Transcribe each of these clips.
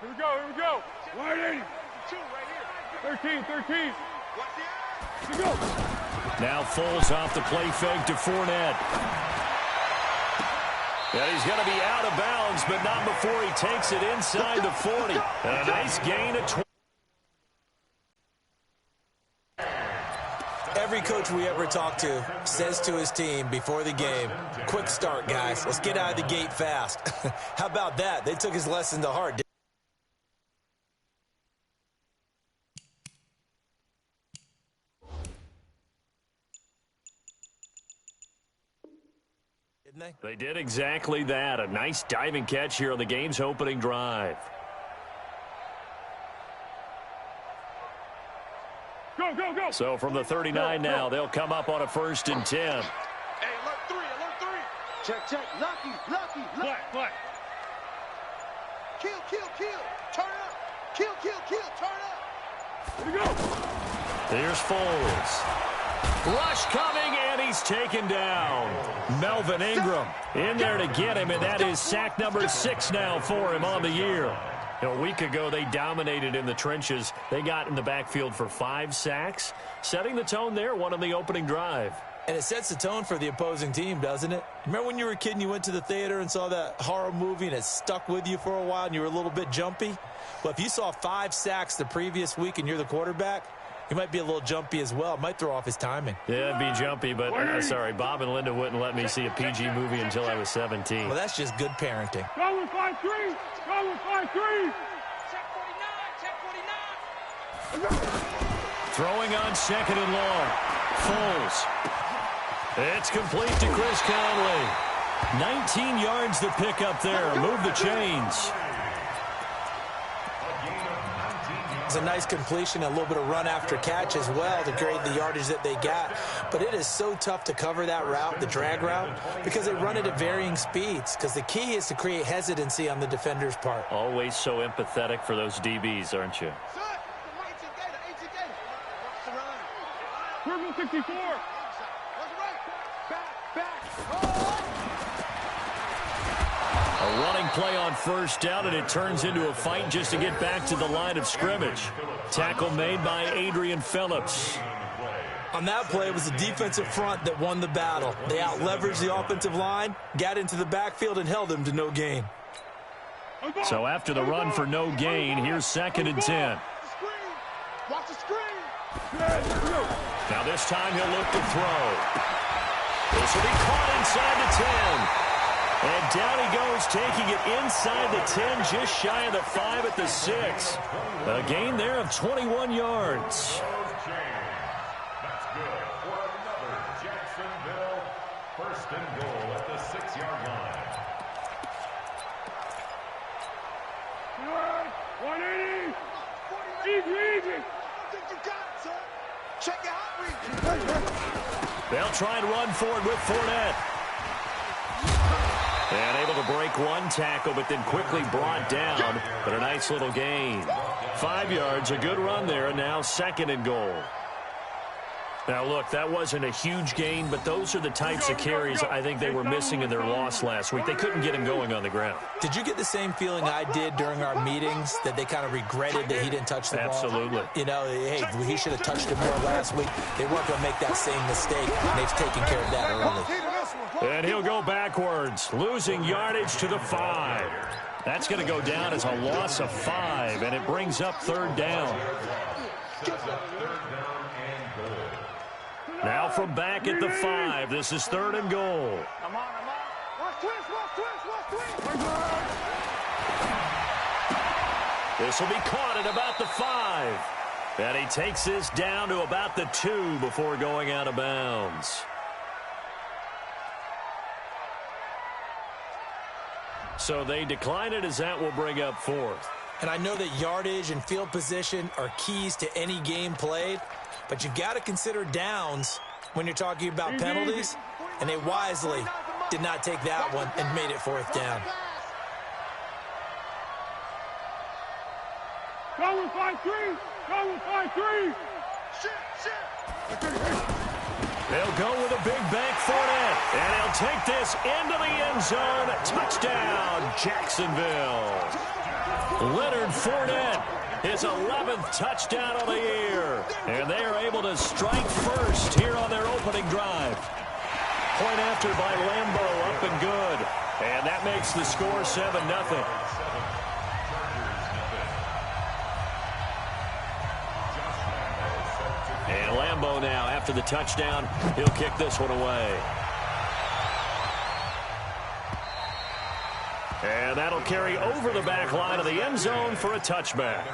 Here we go, here we go. 180. 13. Here we go. Now Foles off the play fake to Fournette. Yeah, he's going to be out of bounds, but not before he takes it inside the 40. And a nice gain of 20. Every coach we ever talk to says to his team before the game, quick start, guys. Let's get out of the gate fast. How about that? They took his lesson to heart. They did exactly that. A nice diving catch here on the game's opening drive. Go, go, go. So from the 39 now, they'll come up on a 1st and 10. Hey, alert 3. Check. Lucky. Flat. Kill. Turn up. Kill. Turn up. Here we go. Here's Foles. Rush coming, and he's taken down. Melvin Ingram in there to get him, and that is sack number 6 now for him on the year. A week ago, they dominated in the trenches. They got in the backfield for 5 sacks, setting the tone there, one on the opening drive. And it sets the tone for the opposing team, doesn't it? Remember when you were a kid and you went to the theater and saw that horror movie and it stuck with you for a while and you were a little bit jumpy? Well, if you saw 5 sacks the previous week and you're the quarterback, he might be a little jumpy as well. It might throw off his timing. Yeah, it'd be jumpy, but sorry, Bob and Linda wouldn't let me see a PG movie until I was 17. Well, that's just good parenting. Go with 5-3. Check 49. Throwing on 2nd and long. Foles. It's complete to Chris Conley. 19 yards to pick up there. Move the chains. It's a nice completion, a little bit of run after catch as well to create the yardage that they got. But it is so tough to cover that route, the drag route, because they run it at varying speeds. Because the key is to create hesitancy on the defender's part. Always so empathetic for those DBs, aren't you? Purple 64. A running play on 1st down, and it turns into a fight just to get back to the line of scrimmage. Tackle made by Adrian Phillips. On that play, it was the defensive front that won the battle. They out-leveraged the offensive line, got into the backfield, and held them to no gain. So after the run for no gain, here's 2nd and 10. Watch the screen. Now this time he'll look to throw. This will be caught inside the 10. And down he goes, taking it inside the 10, just shy of the 5 at the 6. A gain there of 21 yards. That's good for another Jacksonville 1st and goal at the 6-yard line. 180. Easy. I think you got it, son. Check your hot reach. They'll try and run forward with Fournette. And able to break one tackle, but then quickly brought down. But a nice little gain. 5 yards, a good run there, and now 2nd and goal. Now, look, that wasn't a huge gain, but those are the types of carries I think they were missing in their loss last week. They couldn't get him going on the ground. Did you get the same feeling I did during our meetings, that they kind of regretted that he didn't touch the ball? Absolutely. You know, hey, he should have touched it more last week. They weren't going to make that same mistake, and they've taken care of that early. And he'll go backwards, losing yardage to the 5. That's going to go down as a loss of 5, and it brings up 3rd down. Now from back at the 5, this is 3rd and goal. I'm on. Watch twist. This will be caught at about the 5. And he takes this down to about the 2 before going out of bounds. So they decline it, as that will bring up 4th. And I know that yardage and field position are keys to any game played, but you've got to consider downs when you're talking about penalties, and they wisely did not take that one and made it 4th down. Go with 5-3. They'll go with a big bank Fournette, and he'll take this into the end zone. Touchdown, Jacksonville. Leonard Fournette, his 11th touchdown of the year. And they are able to strike first here on their opening drive. Point after by Lambeau, up and good. And that makes the score 7-0. And Lambeau now, after the touchdown, he'll kick this one away. And that'll carry over the back line of the end zone for a touchback.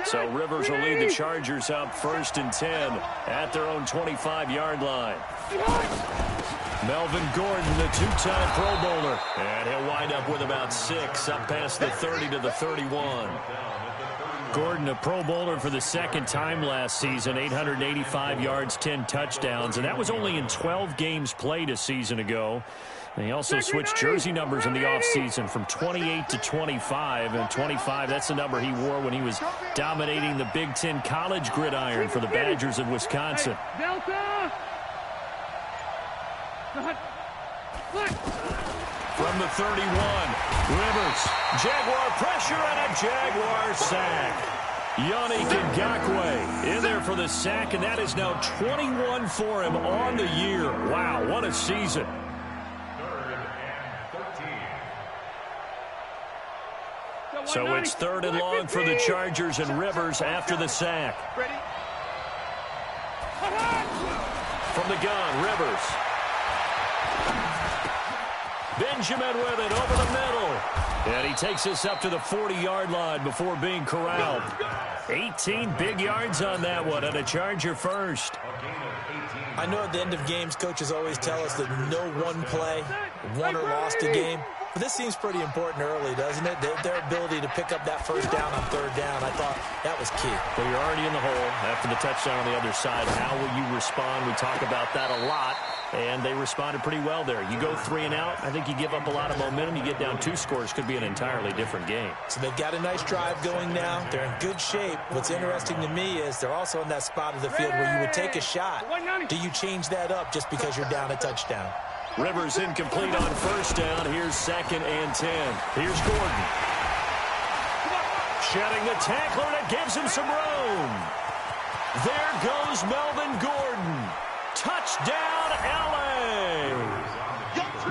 So Rivers will lead the Chargers up 1st and 10 at their own 25-yard line. Melvin Gordon, the two-time Pro Bowler. And he'll wind up with about 6 up past the 30 to the 31. Gordon, a Pro Bowler for the 2nd time last season, 885 yards, 10 touchdowns. And that was only in 12 games played a season ago. And he also switched jersey numbers in the offseason from 28 to 25. And 25, that's the number he wore when he was dominating the Big Ten college gridiron for the Badgers of Wisconsin. Delta! From the 31, Rivers, Jaguar pressure and a Jaguar sack. Yannick Ngakoue in there for the sack, and that is now 21 for him on the year. Wow, what a season. 3rd and 13. So it's 3rd and long for the Chargers, and Rivers after the sack. From the gun, Rivers. Benjamin with it over the middle. And he takes us up to the 40-yard line before being corralled. 18 big yards on that one, and a Charger first. I know at the end of games, coaches always tell us that no one play won or lost a game. But this seems pretty important early, doesn't it? Their ability to pick up that first down on 3rd down, I thought that was key. Well, you're already in the hole after the touchdown on the other side. How will you respond? We talk about that a lot, and they responded pretty well there. You go 3 and out, I think you give up a lot of momentum. You get down 2 scores, could be an entirely different game. So they've got a nice drive going now. They're in good shape. What's interesting to me is they're also in that spot of the field where you would take a shot. Do you change that up just because you're down a touchdown? Rivers incomplete on 1st down. Here's 2nd and 10. Here's Gordon. Shedding the tackler, and it gives him some room. There goes Melvin Gordon. Touchdown, L.A.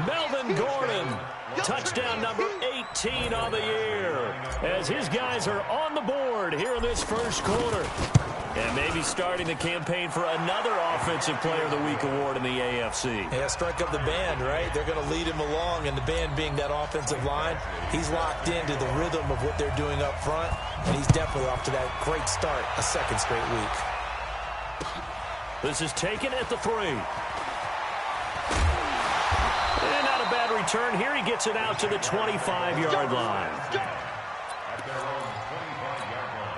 Melvin Gordon. Touchdown number 18 on the year. As his guys are on the board here in this first quarter. And maybe starting the campaign for another Offensive Player of the Week award in the AFC. Yeah, strike up the band, right? They're going to lead him along, and the band being that offensive line, he's locked into the rhythm of what they're doing up front, and he's definitely off to that great start, a 2nd straight week. This is taken at the 3. And not a bad return. Here he gets it out to the 25-yard line. At their own 25-yard line.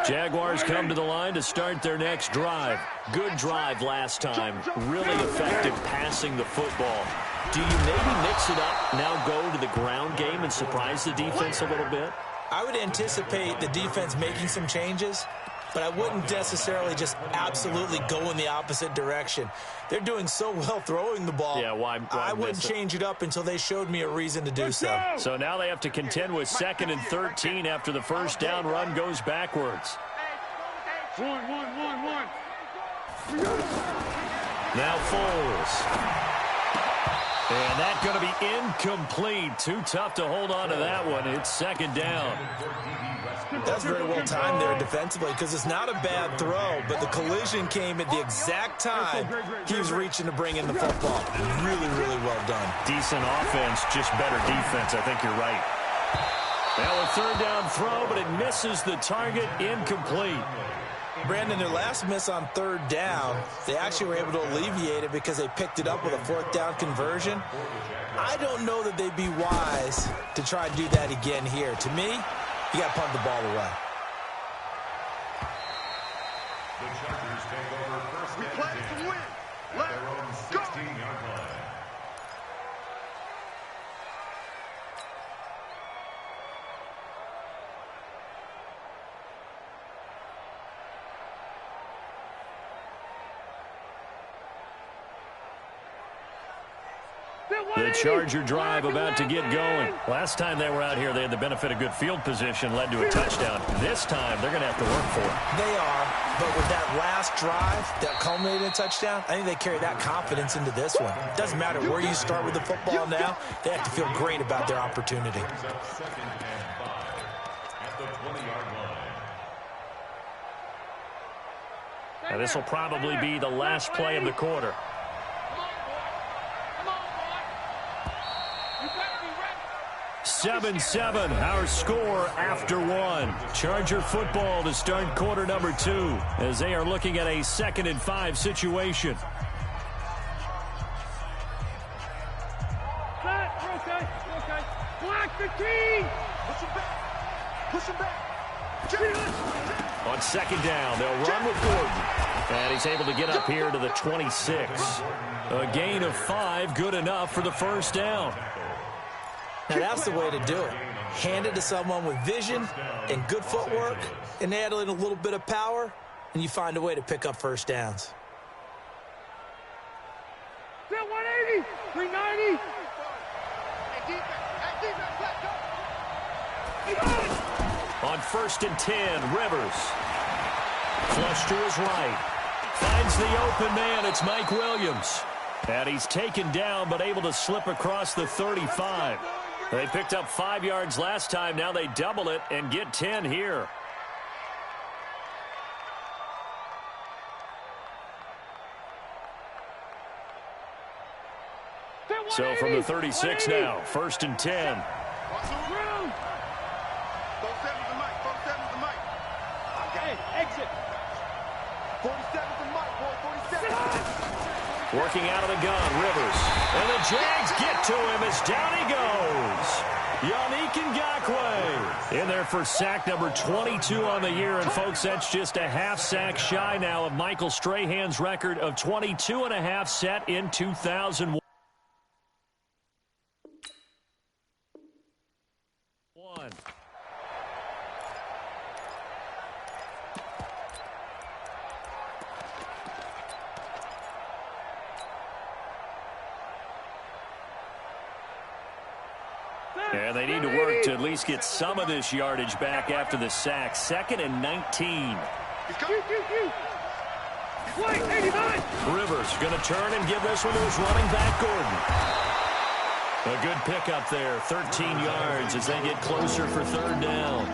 Jaguars come to the line to start their next drive. Good drive last time. Really effective passing the football. Do you maybe mix it up, now go to the ground game and surprise the defense a little bit? I would anticipate the defense making some changes, but I wouldn't necessarily just absolutely go in the opposite direction. They're doing so well throwing the ball. Yeah, why I wouldn't change it up until they showed me a reason to do so. So now they have to contend with 2nd and 13 after the first down run goes backwards. One. Now Foles. And that's going to be incomplete. Too tough to hold on to that one. It's 2nd down. That's very well timed there defensively because it's not a bad throw, but the collision came at the exact time he was reaching to bring in the football. Really, really well done. Decent offense, just better defense. I think you're right. Now a 3rd down throw, but it misses the target. Incomplete. Brandon, their last miss on 3rd down, they actually were able to alleviate it because they picked it up with a 4th down conversion. I don't know that they'd be wise to try and do that again here. To me, you got to punt the ball away. The Chargers take over first We and play 10 to win. at Let's their own go. 16-yard line. The Charger drive about to get going. Last time they were out here, they had the benefit of good field position, led to a touchdown. This time, they're going to have to work for it. They are, but with that last drive that culminated in a touchdown, I think they carry that confidence into this one. It doesn't matter where you start with the football now. They have to feel great about their opportunity. Second and 5 at the 20-yard line. Now, this will probably be the last play of the quarter. 7-7, our score after one. Charger football to start quarter number 2 as they are looking at a 2nd and 5 situation. Okay. Block the team. Push him back. Push him back. On 2nd down, they'll run with Gordon. And he's able to get up here to the 26. A gain of 5, good enough for the first down. Now, that's the way to do it. Hand it to someone with vision and good footwork, and add in a little bit of power, and you find a way to pick up first downs. 180, 390. On 1st and 10, Rivers. Flush to his right. Finds the open man. It's Mike Williams. And he's taken down, but able to slip across the 35. They picked up 5 yards last time. Now they double it and get 10 here. So from the 36 now, 1st and 10. Exit. 47's the mic, boy. 47. Working out of the gun, Rivers. And the Jags get to him as down he goes. Yannick Ngakoue in there for sack number 22 on the year. And, folks, that's just a half sack shy now of Michael Strahan's record of 22 and a half set in 2001. And they need to work to at least get some of this yardage back after the sack. 2nd and 19. Rivers going to turn and give this one to his running back, Gordon. A good pickup there, 13 yards as they get closer for 3rd down.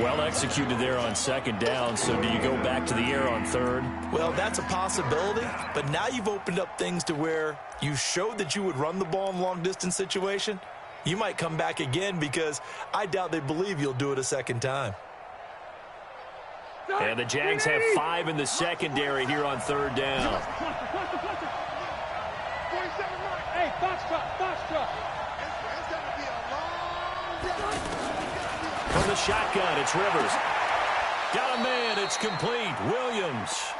Well executed there on 2nd down, so do you go back to the air on 3rd? Well, that's a possibility, but now you've opened up things to where you showed that you would run the ball in long-distance situation. You might come back again because I doubt they believe you'll do it a 2nd time. And the Jags have 5 in the secondary here on 3rd down. Hey, box truck. From the shotgun, it's Rivers. Got a man, it's complete. Williams.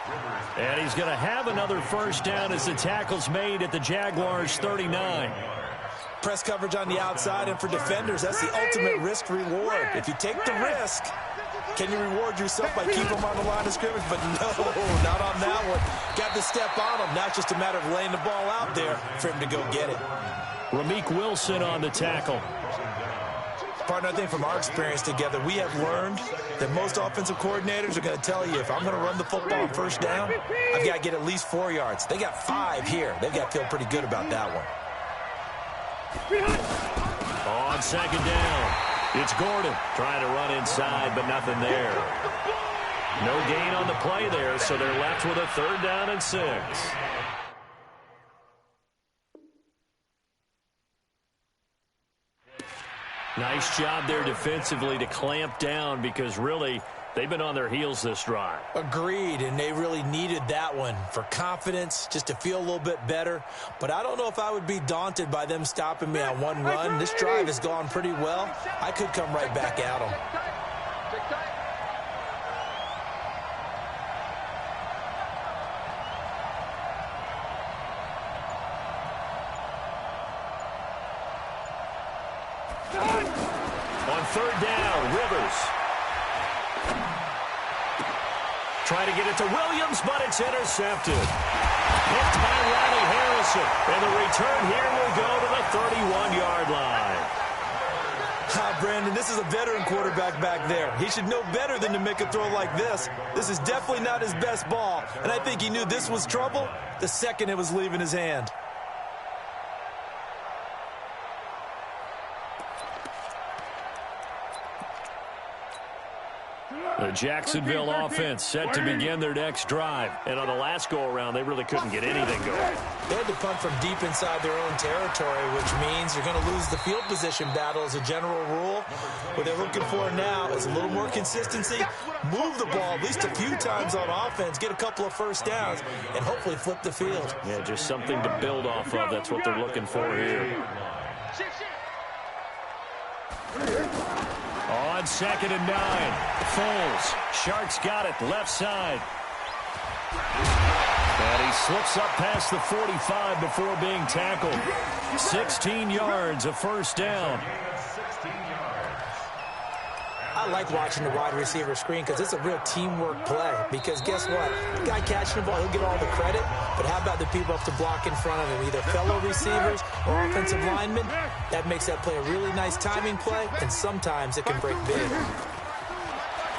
And he's going to have another first down as the tackle's made at the Jaguars' 39. Press coverage on the outside, and for defenders, that's the ultimate risk-reward. If you take the risk, can you reward yourself by keeping them on the line of scrimmage? But no, not on that one. Got to step on them. Now it's just a matter of laying the ball out there for him to go get it. Ramik Wilson on the tackle. Partner, I think from our experience together, we have learned that most offensive coordinators are going to tell you, if I'm going to run the football on 1st down, I've got to get at least 4 yards. They got 5 here. They've got to feel pretty good about that one. On 2nd down, it's Gordon trying to run inside, but nothing there. No gain on the play there, so they're left with a 3rd down and 6. Nice job there defensively to clamp down because really they've been on their heels this drive. Agreed, and they really needed that one for confidence, just to feel a little bit better. But I don't know if I would be daunted by them stopping me on one run. This drive has gone pretty well. I could come right back at them. third down. Rivers. Trying to get it to Williams, but it's intercepted. Hit by Riley Harrison. And the return here will go to the 31-yard line. Brandon, this is a veteran quarterback back there. He should know better than to make a throw like this. This is definitely not his best ball, and I think he knew this was trouble the second it was leaving his hand. The Jacksonville offense set to begin their next drive. And on the last go-around, they really couldn't get anything going. They had to punt from deep inside their own territory, which means you're going to lose the field position battle as a general rule. What they're looking for now is a little more consistency, move the ball at least a few times on offense, get a couple of first downs, and hopefully flip the field. Yeah, just something to build off of. That's what they're looking for here. On 2nd and 9, Foles. Sharks got it, left side. And he slips up past the 45 before being tackled. 16 yards, a first down. I like watching the wide receiver screen because it's a real teamwork play. Because guess what? The guy catching the ball, he'll get all the credit. But how about the people up to block in front of him? Either fellow receivers or offensive linemen. That makes that play a really nice timing play, and sometimes it can break big.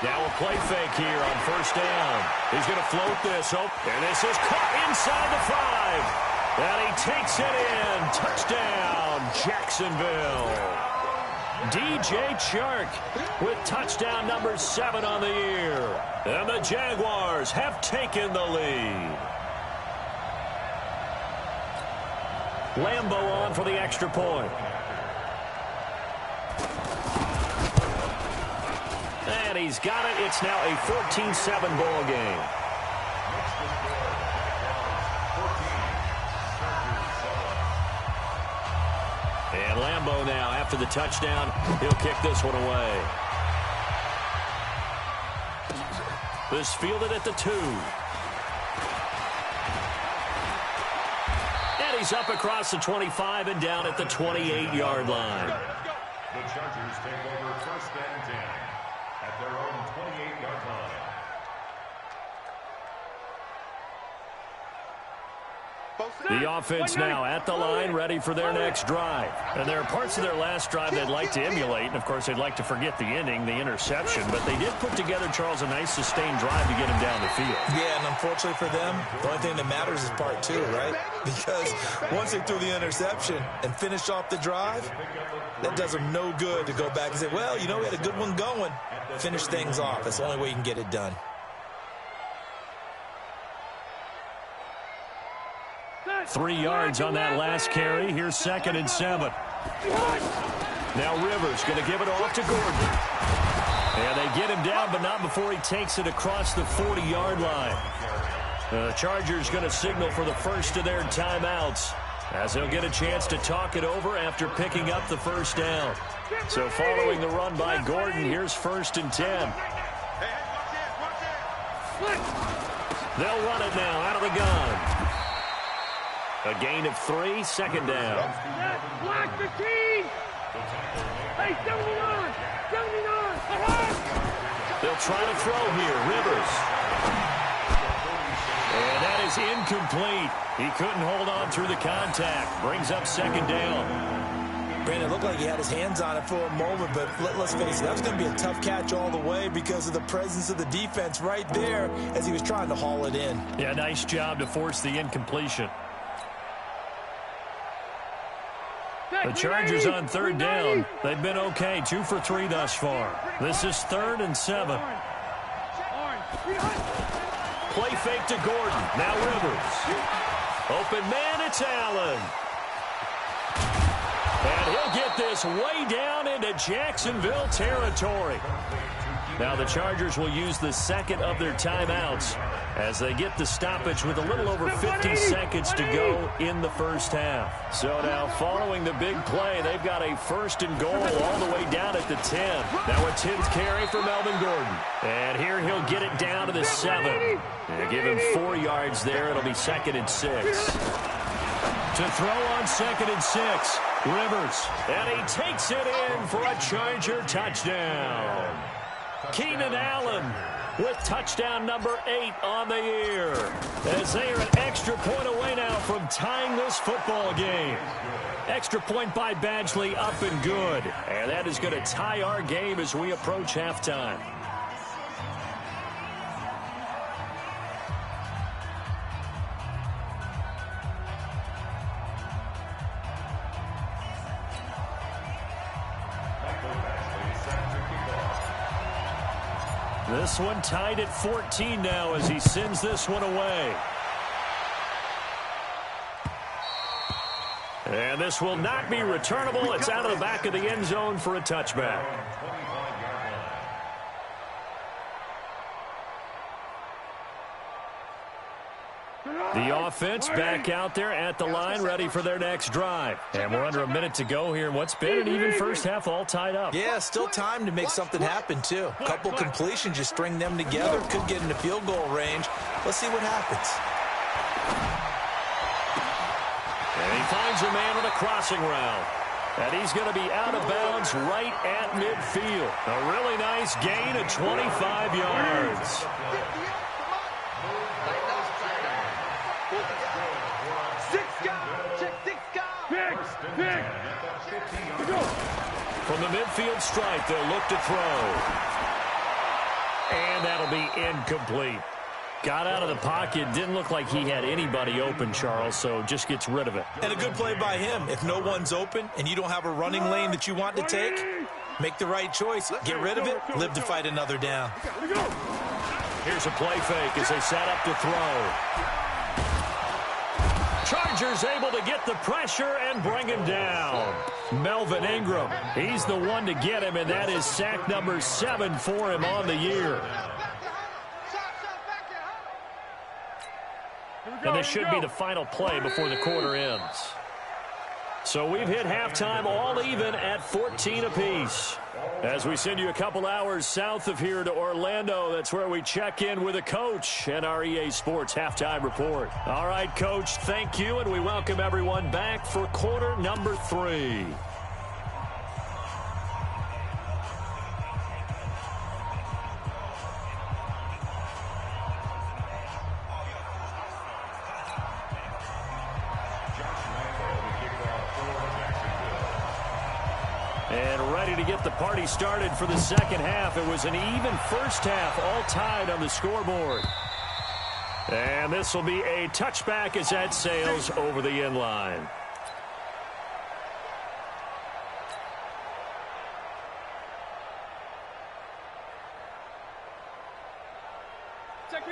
Now a play fake here on first down. He's going to float this. Oh, and this is caught inside the 5. And he takes it in. Touchdown, Jacksonville. DJ Chark with touchdown number 7 on the year. And the Jaguars have taken the lead. Lambeau on for the extra point. And he's got it. It's now a 14-7 ball game. And Lambeau now, after the touchdown, he'll kick this one away. This fielded at the 2. And he's up across the 25 and down at the 28-yard line. The Chargers take over 1st and 10 at their own 28-yard line. The offense now at the line, ready for their next drive. And there are parts of their last drive they'd like to emulate. And, of course, they'd like to forget the ending, the interception. But they did put together, Charles, a nice sustained drive to get him down the field. Yeah, and unfortunately for them, the only thing that matters is part 2, right? Because once they threw the interception and finished off the drive, that does them no good to go back and say, well, you know, we had a good one going. Finish things off. That's the only way you can get it done. 3 yards on that last carry. Here's 2nd and 7. Now Rivers going to give it off to Gordon. And they get him down, but not before he takes it across the 40-yard line. The Chargers going to signal for the first of their timeouts, as they'll get a chance to talk it over after picking up the first down. So following the run by Gordon, here's 1st and 10. They'll run it now out of the gun. A gain of 3, 2nd down. Block the team! Hey, 79! 79! They'll try to throw here. Rivers. And that is incomplete. He couldn't hold on through the contact. Brings up 2nd down. Brandon, it looked like he had his hands on it for a moment, but let's face it, that was going to be a tough catch all the way because of the presence of the defense right there as he was trying to haul it in. Yeah, nice job to force the incompletion. The Chargers on 3rd down. They've been okay, 2 for 3 thus far. This is 3rd and 7. Play fake to Gordon. Now Rivers. Open man, it's Allen. And he'll get this way down into Jacksonville territory. Now the Chargers will use the 2nd of their timeouts as they get the stoppage with a little over 50 seconds to go in the first half. So now following the big play, they've got a 1st and goal all the way down at the 10. Now a 10th carry for Melvin Gordon. And here he'll get it down to the 7. And give him 4 yards there. It'll be 2nd and 6. To throw on 2nd and 6. Rivers, and he takes it in for a Charger touchdown. Keenan Allen with touchdown number 8 on the year, as they are an extra point away now from tying this football game. Extra point by Badgley, up and good. And that is going to tie our game as we approach halftime. This one tied at 14 now as he sends this one away. And this will not be returnable. It's out of the back of the end zone for a touchback. The offense back out there at the line, ready for their next drive. And we're under a minute to go here in what's been an even first half, all tied up. Yeah, still time to make something happen, too. A couple completions, just string them together. Could get into field goal range. Let's see what happens. And he finds a man on a crossing route. And he's going to be out of bounds right at midfield. A really nice gain of 25 yards. From the midfield stripe, they'll look to throw. And that'll be incomplete. Got out of the pocket. Didn't look like he had anybody open, Charles, so just gets rid of it. And a good play by him. If no one's open and you don't have a running lane that you want to take, make the right choice. Get rid of it. Live to fight another down. Here's a play fake as they set up to throw. Chargers able to get the pressure and bring him down. Melvin Ingram, he's the one to get him, and that is sack number 7 for him on the year. And this should be the final play before the quarter ends. So we've hit halftime all even at 14 apiece. As we send you a couple hours south of here to Orlando, that's where we check in with a coach and our EA Sports halftime report. All right, Coach, thank you, and we welcome everyone back for quarter number 3. And ready to get the party started for the second half. It was an even first half, all tied on the scoreboard. And this will be a touchback as that sails over the end line.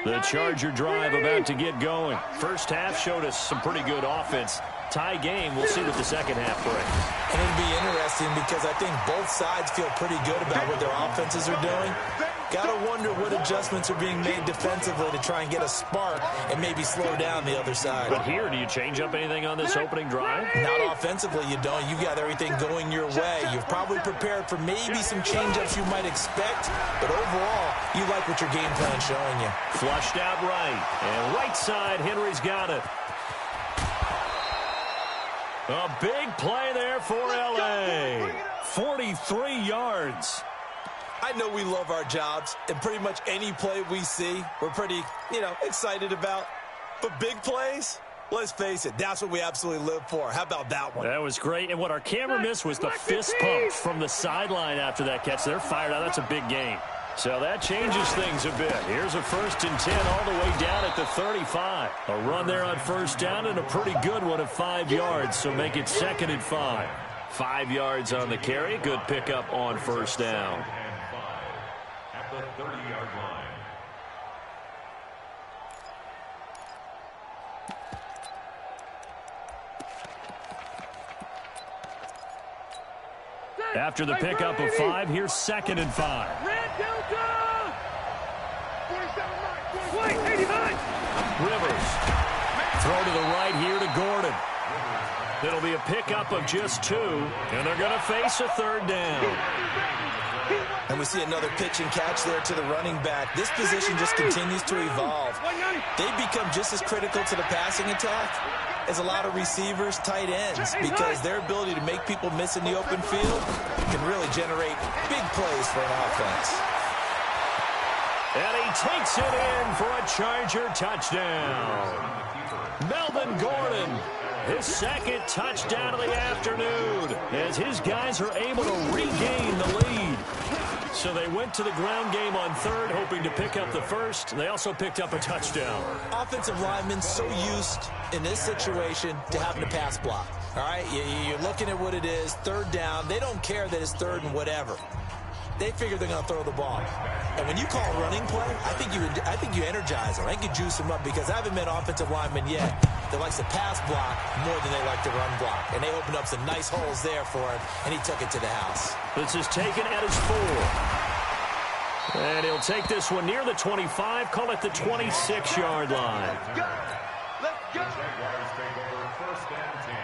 The Charger drive about to get going. First half showed us some pretty good offense. Tie game. We'll see what the second half brings. And it'll be interesting because I think both sides feel pretty good about what their offenses are doing. Got to wonder what adjustments are being made defensively to try and get a spark and maybe slow down the other side. But here, do you change up anything on this opening drive? Not offensively, you don't. You got everything going your way. You've probably prepared for maybe some change-ups you might expect, but overall, you like what your game plan's showing you. Flushed out right. And right side, Henry's got it. A big play there for L.A. 43 yards. I know we love our jobs, and pretty much any play we see, we're pretty, excited about. But big plays, let's face it, that's what we absolutely live for. How about that one? That was great. And what our camera missed was the fist pump from the sideline after that catch. They're fired out. That's a big gain. So that changes things a bit. Here's a 1st and 10 all the way down at the 35. A run there on first down and a pretty good one of 5 yards. So make it 2nd and 5. 5 yards on the carry. Good pickup on first down. At the 30-yard line. After the pickup of 5, here's 2nd and 5. Rivers. Throw to the right here to Gordon. It'll be a pickup of just 2, and they're going to face a 3rd down. And we see another pitch and catch there to the running back. This position just continues to evolve. They become just as critical to the passing attack as a lot of receivers, tight ends, because their ability to make people miss in the open field can really generate big plays for an offense. And he takes it in for a Charger touchdown. Melvin Gordon, his second touchdown of the afternoon, as his guys are able to regain the lead. So they went to the ground game on third, hoping to pick up the first. They also picked up a touchdown. Offensive linemen so used in this situation to having to pass block. All right, you're looking at what it is, third down. They don't care that it's third and whatever. They figure they're going to throw the ball. And when you call running play, I think you energize them. I think you juice them up, because I haven't met offensive linemen yet that likes to pass block more than they like to run block. And they opened up some nice holes there for him, and he took it to the house. This is taken at his 4. And he'll take this one near the 25, call it the 26-yard line. Let's go. The Jaguars take over first and 10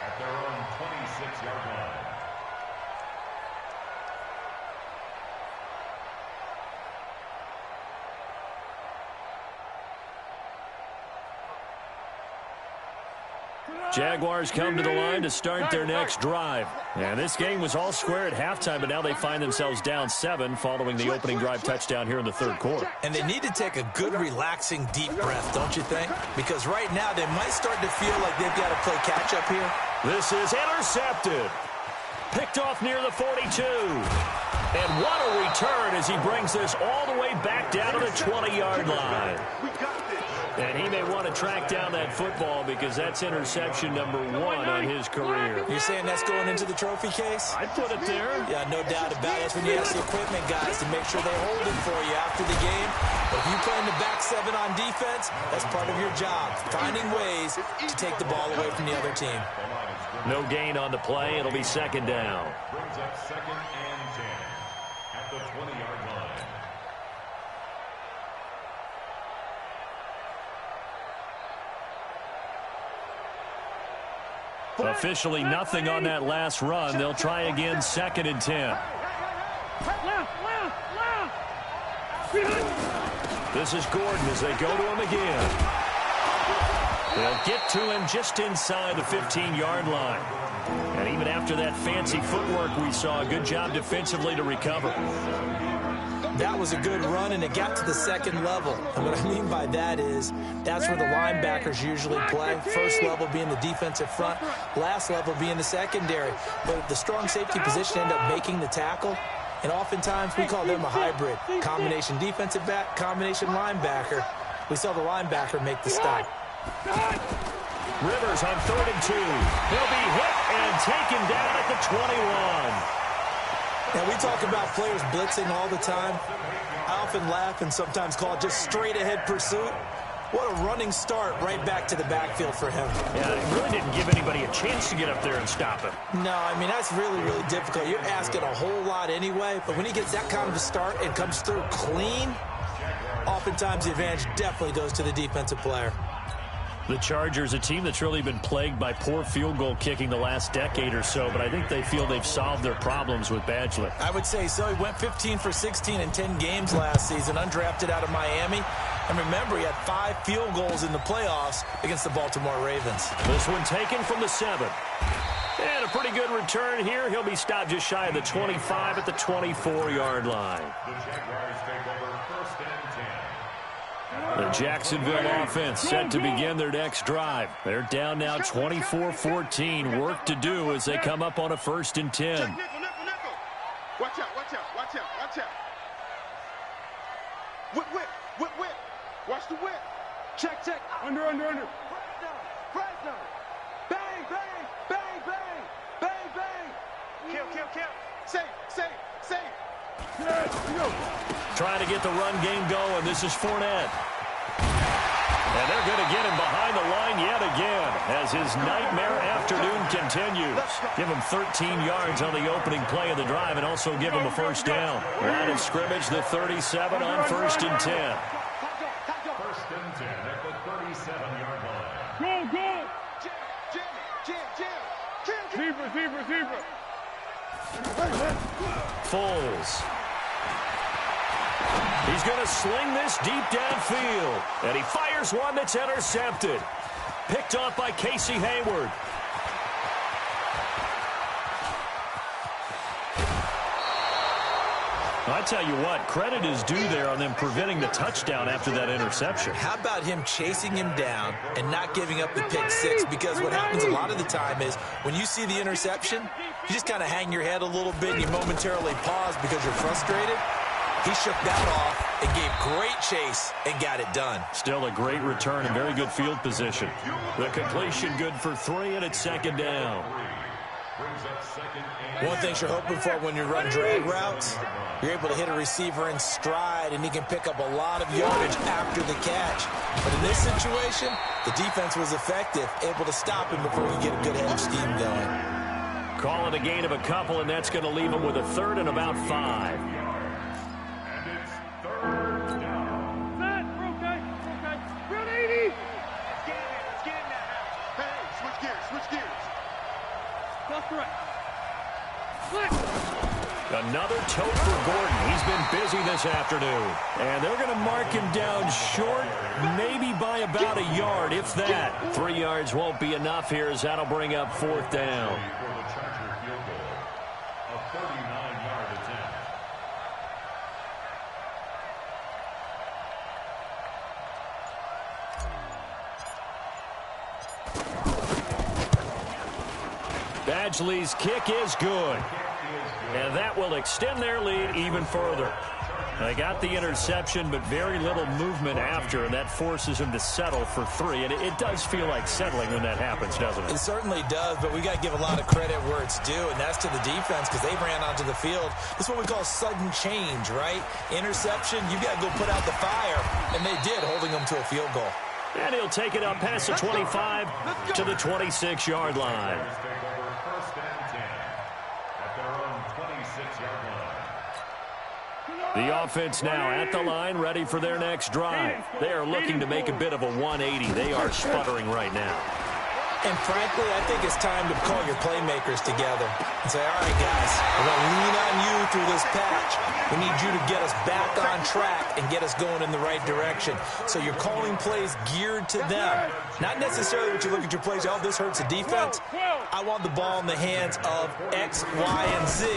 at their own 26-yard line. Jaguars come to the line to start their next drive. And this game was all square at halftime, but now they find themselves down 7 following the opening drive touchdown here in the third quarter. And they need to take a good, relaxing, deep breath, don't you think? Because right now they might start to feel like they've got to play catch-up here. This is intercepted. Picked off near the 42. And what a return as he brings this all the way back down to the 20-yard line. And he may want to track down that football, because that's interception number 1 on his career. You're saying that's going into the trophy case? I'd put it there. Yeah, no doubt about it. That's when you ask the equipment guys to make sure they hold it for you after the game. But if you play in the back 7 on defense, that's part of your job, finding ways to take the ball away from the other team. No gain on the play. It'll be second down. Brings up second and 10 at the 20-yard line. Officially nothing on that last run. They'll try again, second and 10. This is Gordon as they go to him again. They'll get to him just inside the 15-yard line. And even after that fancy footwork we saw, a good job defensively to recover. That was a good run, and it got to the second level. And what I mean by that is that's where the linebackers usually play. First level being the defensive front, last level being the secondary. But the strong safety position ended up making the tackle, and oftentimes we call them a hybrid. Combination defensive back, combination linebacker. We saw the linebacker make the stop. Rivers on 3rd and 2. He'll be hit and taken down at the 21. Now, we talk about players blitzing all the time. I often laugh and sometimes call it just straight-ahead pursuit. What a running start right back to the backfield for him. Yeah, he really didn't give anybody a chance to get up there and stop him. No, I mean, that's really, really difficult. You're asking a whole lot anyway, but when he gets that kind of a start and comes through clean, oftentimes the advantage definitely goes to the defensive player. The Chargers, a team that's really been plagued by poor field goal kicking the last decade or so, but I think they feel they've solved their problems with Badgley. I would say so. He went 15 for 16 in 10 games last season, undrafted out of Miami. And remember, he had 5 field goals in the playoffs against the Baltimore Ravens. This one taken from the 7. And a pretty good return here. He'll be stopped just shy of the 25 at the 24-yard line. The Jaguars take over first and 10. The Jacksonville offense set to begin their next drive. They're down now 24-14. Work to do as they come up on a 1st and 10. Watch out, watch out, watch out, watch out. Whip. Watch the whip. Check. Under. Fresno. Bang. Kill. Safe. Trying to get the run game going. This is Fournette. And they're going to get him behind the line yet again as his nightmare afternoon continues. Give him 13 yards on the opening play of the drive and also give him a first down. Line of scrimmage, the 37 on 1st and 10. 1st and 10 at the 37-yard line. Go. Jam. Zebra. Foles. He's going to sling this deep downfield. And he fires one that's intercepted. Picked off by Casey Hayward. I tell you what, credit is due there on them preventing the touchdown after that interception. How about him chasing him down and not giving up the pick six? Because what happens a lot of the time is when you see the interception, you just kind of hang your head a little bit and you momentarily pause because you're frustrated. He shook that off and gave great chase and got it done. Still a great return and very good field position. The completion good for 3, and it's second down. One thing you're hoping for when you run drag routes, you're able to hit a receiver in stride, and he can pick up a lot of yardage after the catch. But in this situation, the defense was effective, able to stop him before he get a good head of steam going. Call it a gain of a couple, and that's going to leave him with a 3rd and about 5. And it's 3rd down. Set. We're okay. We're at 80. Let's get in there. Hey, switch gears. That's correct. Split. Another tote for Gordon. He's been busy this afternoon. And they're going to mark him down short, maybe by about a yard, if that. 3 yards won't be enough here, as that'll bring up 4th down. For the Charger field goal, a 39-yard attempt. Badgley's kick is good. And that will extend their lead even further. They got the interception, but very little movement after, and that forces them to settle for 3. And it does feel like settling when that happens, doesn't it? It certainly does, but we got to give a lot of credit where it's due, and that's to the defense because they ran onto the field. This is what we call sudden change, right? Interception, you got to go put out the fire, and they did, holding them to a field goal. And he'll take it up past the 25 to the 26-yard line. Take over 1st and 10 at their own 26-yard line. The offense now at the line, ready for their next drive. They are looking to make a bit of a 180. They are sputtering right now. And frankly, I think it's time to call your playmakers together and say, all right, guys, we're going to lean on you through this patch. We need you to get us back on track and get us going in the right direction. So you're calling plays geared to them. Not necessarily what you look at your plays, oh, this hurts the defense. I want the ball in the hands of X, Y, and Z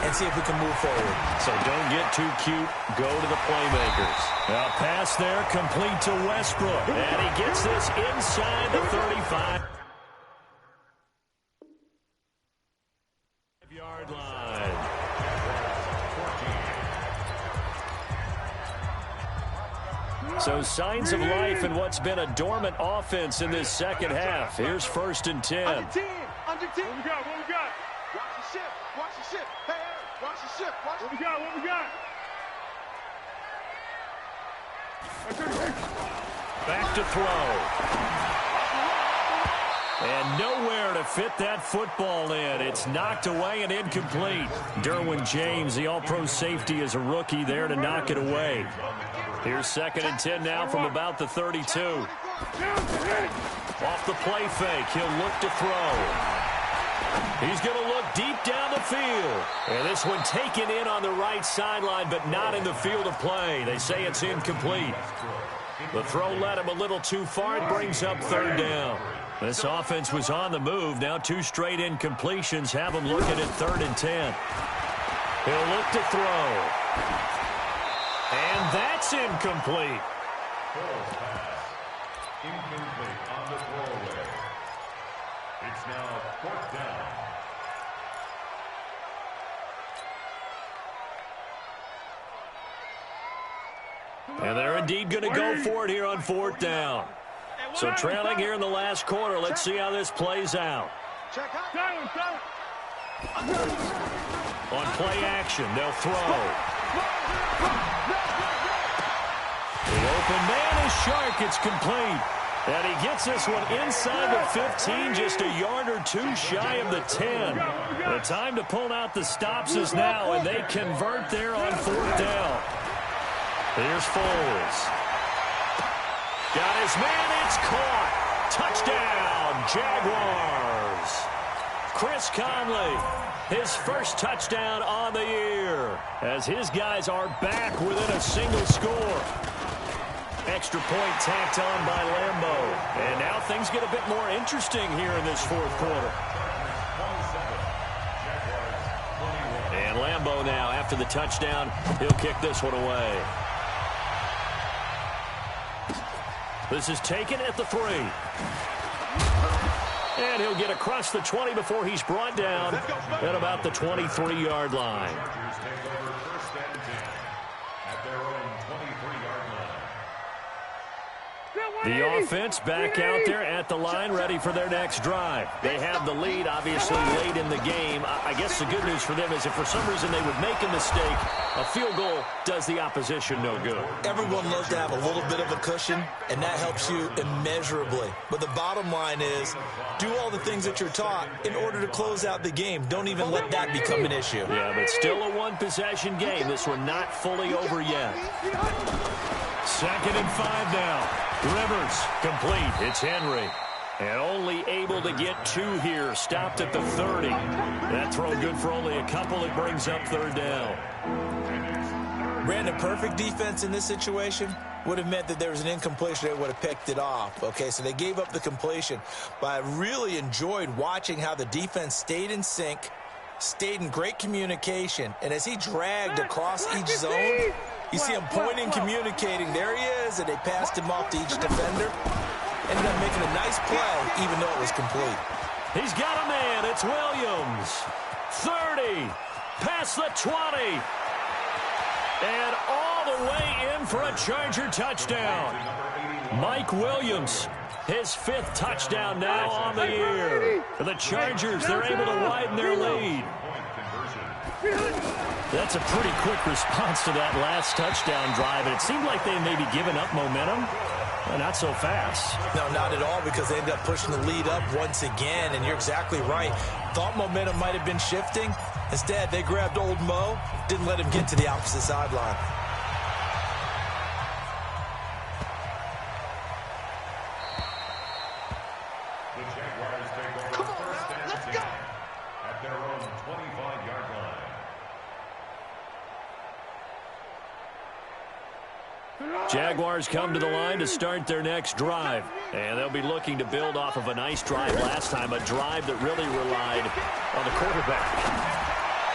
and see if we can move forward. So don't get too cute. Go to the playmakers. A pass there, complete to Westbrook. And he gets this inside the 35. Yard line. So signs of life in what's been a dormant offense in this second half. Here's 1st and 10. Under 10. What we got? Watch the ship. Hey, watch the ship. What we got? Back to throw. And nowhere to fit that football in. It's knocked away and incomplete. Derwin James, the all-pro safety, is a rookie there to knock it away. Here's 2nd and 10 now from about the 32. Off the play fake, he'll look to throw. He's going to look deep down the field. And this one taken in on the right sideline, but not in the field of play. They say it's incomplete. The throw led him a little too far. It brings up 3rd down. This offense was on the move. Now 2 straight incompletions have him looking at 3rd and 10. He'll look to throw. And that's incomplete. Foles pass. Incomplete on the throwaway. It's now 4th down. And they're indeed going to go for it here on 4th down. So trailing here in the last quarter. Let's see how this plays out. On play action, they'll throw. The open man is Shark. It's complete. And he gets this one inside the 15, just a yard or 2 shy of the 10. The time to pull out the stops is now, and they convert there on 4th down. Here's Foles. Got his man, it's caught. Touchdown, Jaguars. Chris Conley, his first touchdown on the year, as his guys are back within a single score. Extra point tacked on by Lambo. And now things get a bit more interesting here in this fourth quarter. And Lambo now, after the touchdown, he'll kick this one away. This is taken at the 3. And he'll get across the 20 before he's brought down at about the 23-yard line. The offense back out there at the line, ready for their next drive. They have the lead, obviously, late in the game. I guess the good news for them is if for some reason they would make a mistake, a field goal does the opposition no good. Everyone loves to have a little bit of a cushion, and that helps you immeasurably. But the bottom line is, do all the things that you're taught in order to close out the game. Don't even let that become an issue. Yeah, but still a one-possession game. This one not fully over yet. 2nd and 5 now. Rivers complete. It's Henry. And only able to get 2 here. Stopped at the 30. That throw good for only a couple. It brings up 3rd down. Brandon, perfect defense in this situation would have meant that there was an incompletion. They would have picked it off. Okay, so they gave up the completion. But I really enjoyed watching how the defense stayed in sync, stayed in great communication. And as he dragged across each zone, you see him pointing, communicating. There he is, and they passed him off to each defender. Ended up making a nice play, even though it was complete. He's got a man. It's Williams. 30. Past the 20. And all the way in for a Charger touchdown. Mike Williams, his 5th touchdown now on the year. For the Chargers, they're able to widen their lead. That's a pretty quick response to that last touchdown drive, and it seemed like they maybe given up momentum. Well, not so fast. No, not at all, because they ended up pushing the lead up once again, and you're exactly right. Thought momentum might have been shifting. Instead, they grabbed old Mo, didn't let him get to the opposite sideline. The Jaguars take over first and 10 at their own 25-yard line. Jaguars come to the line to start their next drive. And they'll be looking to build off of a nice drive last time, a drive that really relied on the quarterback.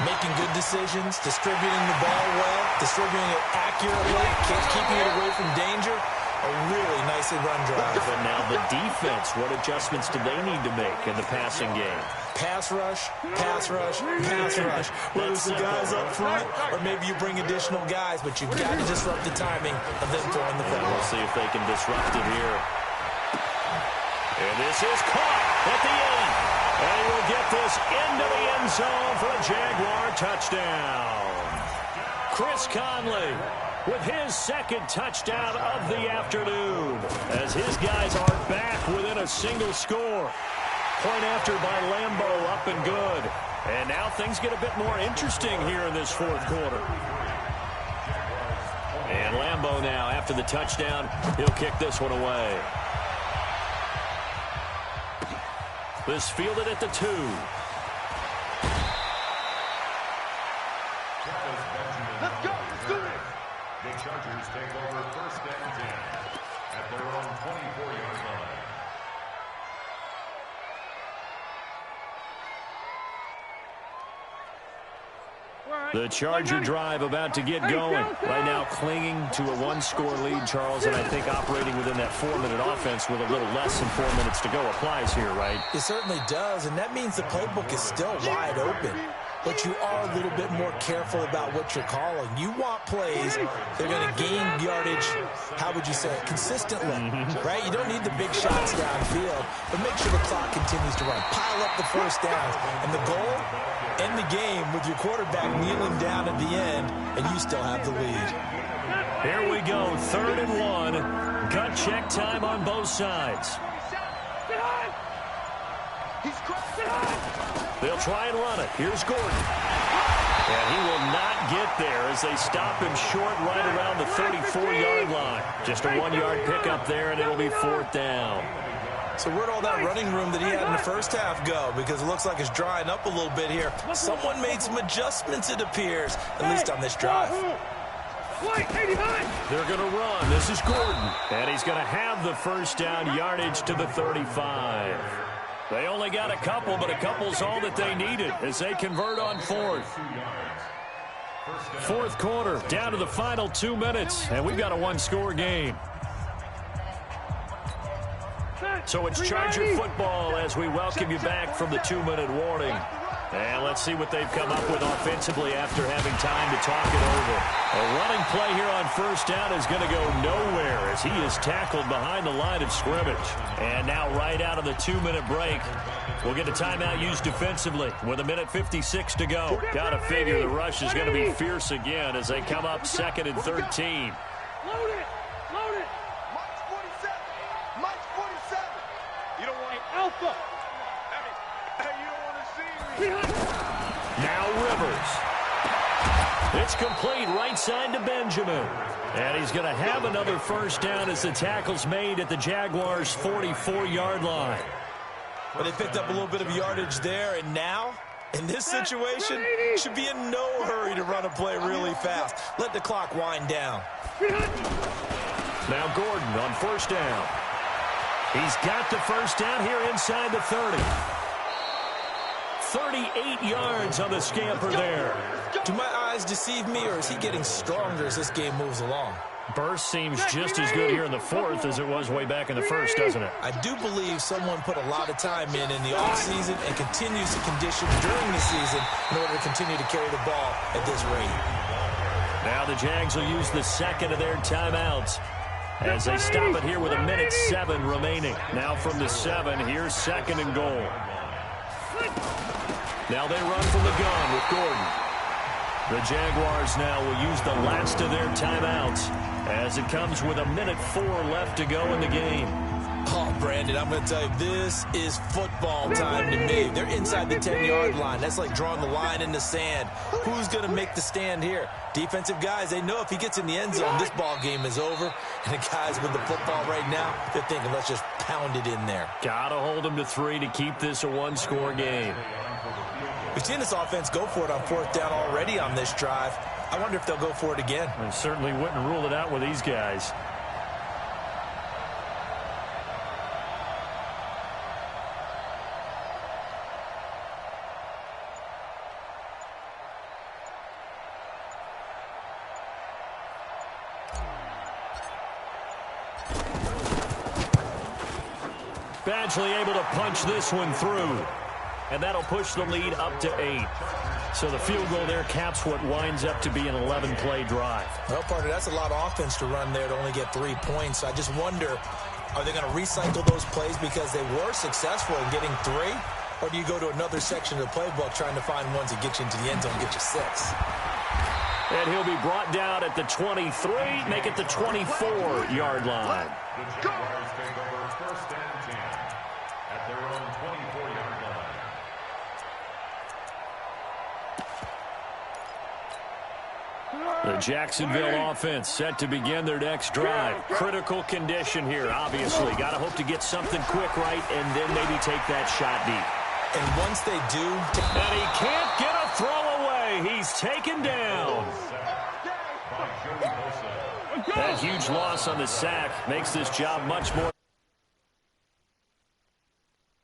Making good decisions, distributing the ball well, distributing it accurately, keeping it away from danger. A really nicely run drive. But now the defense, what adjustments do they need to make in the passing game? Pass rush, pass rush, pass rush. Whether it's the guys up front or maybe you bring additional guys, but you've got to disrupt the timing of them throwing the football. We'll see if they can disrupt it here. And this is caught at the 8. And he will get this into the end zone for a Jaguar touchdown. Chris Conley with his 2nd touchdown of the afternoon, as his guys are back within a single score. Point after by Lambo, up and good. And now things get a bit more interesting here in this fourth quarter. And Lambo now, after the touchdown, he'll kick this one away. This fielded at the 2. Let's go. Let's do it. The Chargers take over first and 10 at their own 24-yard line. The Charger drive about to get going. Right now clinging to a 1-score lead, Charles, and I think operating within that 4-minute offense with a little less than 4 minutes to go applies here, right? It certainly does, and that means the playbook is still wide open. But you are a little bit more careful about what you're calling. You want plays that are going to gain yardage, how would you say it, consistently, right? You don't need the big shots downfield, but make sure the clock continues to run. Pile up the first downs. And the goal, end the game with your quarterback kneeling down at the end, and you still have the lead. Here we go, 3rd and 1. Gut check time on both sides. They'll try and run it. Here's Gordon. And he will not get there as they stop him short right around the 34-yard line. Just a 1-yard pickup there, and it'll be 4th down. So where'd all that running room that he had in the first half go? Because it looks like it's drying up a little bit here. Someone made some adjustments, it appears, at least on this drive. They're going to run. This is Gordon. And he's going to have the first down, yardage to the 35. They only got a couple, but a couple's all that they needed as they convert on fourth. Fourth quarter, down to the final 2 minutes, and we've got a one-score game. So it's Charger football as we welcome you back from the 2-minute warning. And let's see what they've come up with offensively after having time to talk it over. A running play here on first down is going to go nowhere as he is tackled behind the line of scrimmage. And now right out of the 2-minute break, we'll get a timeout used defensively with 1:56 to go. Got to figure the rush is going to be fierce again as they come up 2nd and 13. Load it! Load it! March 47! March 47! You don't want Alpha! Hey, you don't want to see me! Now Rivers. It's complete right side to Benjamin. And he's going to have another first down as the tackle's made at the Jaguars' 44-yard line. Well, they picked up a little bit of yardage there, and now, in this situation, should be in no hurry to run a play really fast. Let the clock wind down. Now Gordon on first down. He's got the first down here inside the 30. 38 yards on the scamper there. Do my eyes deceive me, or is he getting stronger as this game moves along? Burst seems just as good here in the fourth as it was way back in the first, doesn't it? I do believe someone put a lot of time in the offseason and continues to condition during the season in order to continue to carry the ball at this rate. Now the Jags will use the second of their timeouts as they stop it here with 1:07 remaining. Now from the 7, here's 2nd and goal. Now they run from the gun with Gordon. The Jaguars now will use the last of their timeouts as it comes with 1:04 left to go in the game. Oh, Brandon, I'm going to tell you, this is football time to me. They're inside the 10-yard line. That's like drawing the line in the sand. Who's going to make the stand here? Defensive guys, they know if he gets in the end zone, this ball game is over. And the guys with the football right now, they're thinking, let's just pound it in there. Got to hold them to 3 to keep this a one-score game. We've seen this offense go for it on fourth down already on this drive. I wonder if they'll go for it again. I certainly wouldn't rule it out with these guys. Badgley able to punch this one through. And that'll push the lead up to 8. So the field goal there caps what winds up to be an 11-play drive. Well, partner, that's a lot of offense to run there to only get 3 points. I just wonder, are they going to recycle those plays because they were successful in getting 3? Or do you go to another section of the playbook trying to find ones that get you into the end zone and get you 6? And he'll be brought down at the 23, make it the 24-yard line. The Jaguars take over 1st and 10 at their own 24-yard line. The Jacksonville offense set to begin their next drive. Critical condition here, obviously. Got to hope to get something quick right and then maybe take that shot deep. And once they do... And he can't get a throw away. He's taken down. That huge loss on the sack makes this job much more...